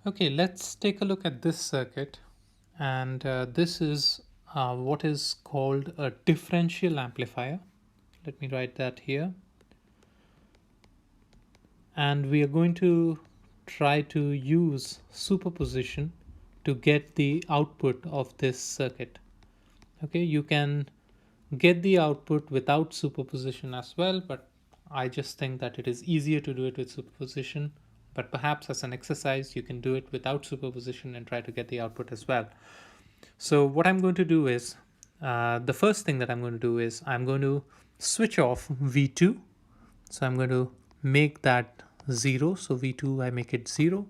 Okay, let's take a look at this circuit. And this is what is called a differential amplifier. Let me write that here. And we are going to try to use superposition to get the output of this circuit. Okay, you can get the output without superposition as well, but I just think that it is easier to do it with superposition. But perhaps as an exercise, you can do it without superposition and try to get the output as well. So what I'm going to do is, the first thing that I'm going to do is I'm going to switch off V2. So I'm going to make that 0. So V2, I make it 0,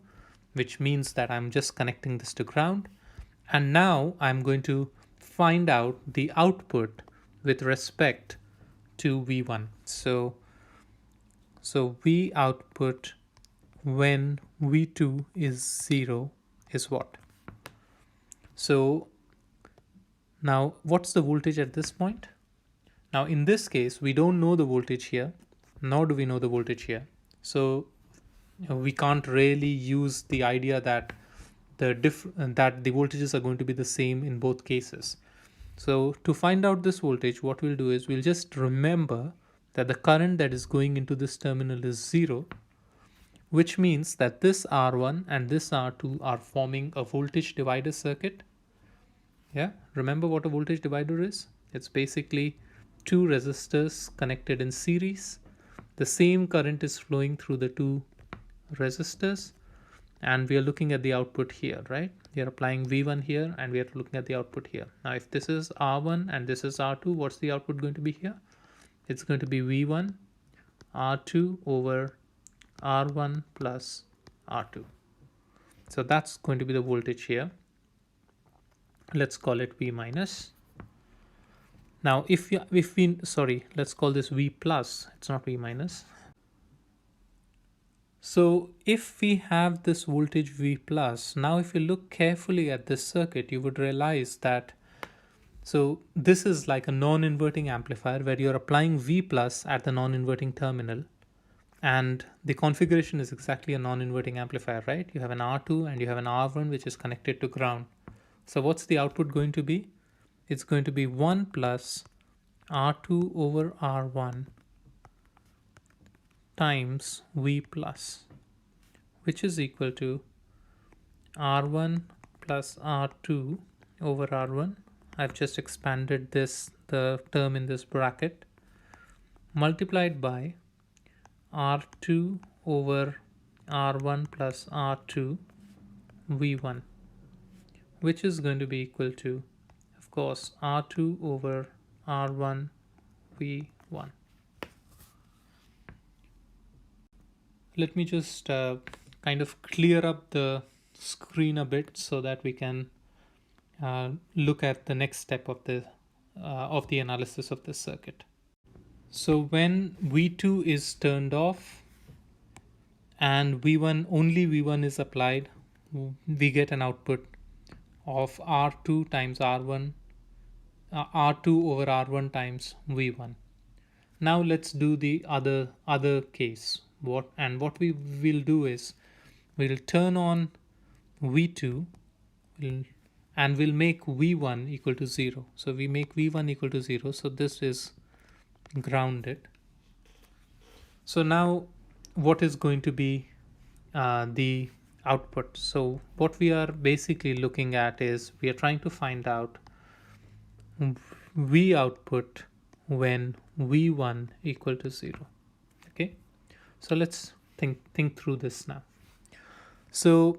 which means that I'm just connecting this to ground. And now I'm going to find out the output with respect to V1. So V output when V2 is 0 is what? So now what's the voltage at this point? Now in this case, we don't know the voltage here, nor do we know the voltage here. So we can't really use the idea that that the voltages are going to be the same in both cases. So to find out this voltage, what we'll do is we'll just remember that the current that is going into this terminal is 0, which means that this R1 and this R2 are forming a voltage divider circuit. Yeah, remember what a voltage divider is? It's basically two resistors connected in series. The same current is flowing through the two resistors, and we are looking at the output here, right? We are applying V1 here and we are looking at the output here. Now if this is R1 and this is R2, what's the output going to be here? It's going to be V1 R2 over R1 plus R2. So that's going to be the voltage here. Let's call it V minus. Now if we sorry, let's call this V plus. It's not V minus. So if we have this voltage V plus, now if you look carefully at this circuit, you would realize that, so this is like a non-inverting amplifier where you're applying V plus at the non-inverting terminal, and the configuration is exactly a non-inverting amplifier, right? You have an R2 and you have an R1 which is connected to ground. So what's the output going to be? It's going to be 1 plus R2 over R1 times V plus, which is equal to R1 plus R2 over R1. I've just expanded the term in this bracket, multiplied by R2 over R1 plus R2 V1, which is going to be equal to, of course, R2 over R1 V1. Let me just kind of clear up the screen a bit so that we can look at the next step of the analysis of this circuit. So when V2 is turned off and V1, only V1 is applied, we get an output of R2 times R1, R2 over R1 times V1. Now let's do the other case. What we will do is we'll turn on V2 and we'll make V1 equal to 0. So we make V1 equal to 0. So this is grounded. So now what is going to be the output? So what we are basically looking at is we are trying to find out V output when V1 equal to 0. Okay, so let's think through this now. So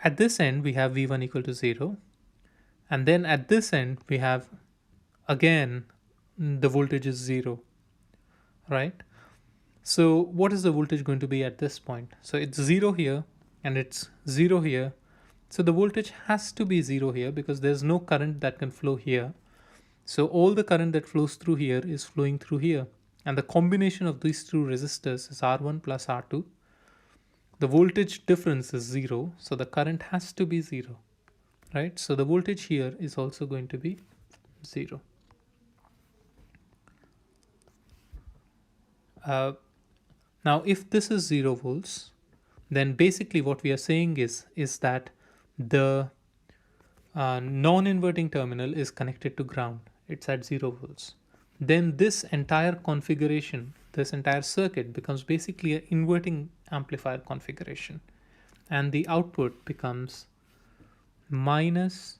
at this end we have V1 equal to 0, and then at this end we have again the voltage is 0, right? So what is the voltage going to be at this point? So it's 0 here and it's 0 here. So the voltage has to be 0 here because there's no current that can flow here. So all the current that flows through here is flowing through here. And the combination of these two resistors is R1 plus R2. The voltage difference is 0. So the current has to be 0, right? So the voltage here is also going to be 0. Now if this is 0 volts, then basically what we are saying is that the non-inverting terminal is connected to ground. It's at 0 volts. Then this entire configuration, this entire circuit becomes basically an inverting amplifier configuration. And the output becomes minus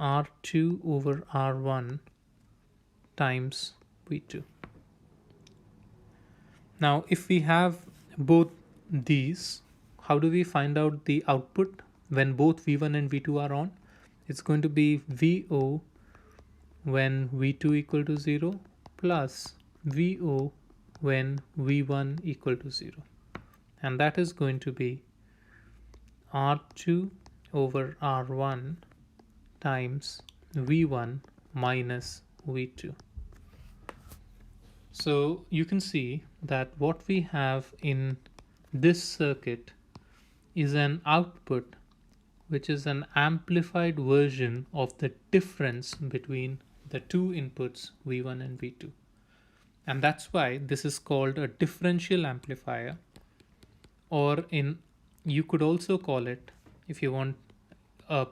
R2 over R1 times V2. Now, if we have both these, how do we find out the output when both V1 and V2 are on? It's going to be VO when V2 equal to 0 plus VO when V1 equal to 0. And that is going to be R2 over R1 times V1 minus V2. So you can see that what we have in this circuit is an output which is an amplified version of the difference between the two inputs V1 and V2. And that's why this is called a differential amplifier, or you could also call it, if you want,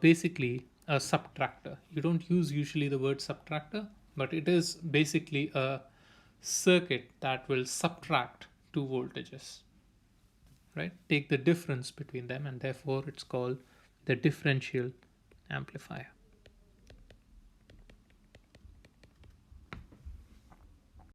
basically a subtractor. You don't use usually the word subtractor, but it is basically a circuit that will subtract two voltages, right? Take the difference between them, and therefore it's called the differential amplifier.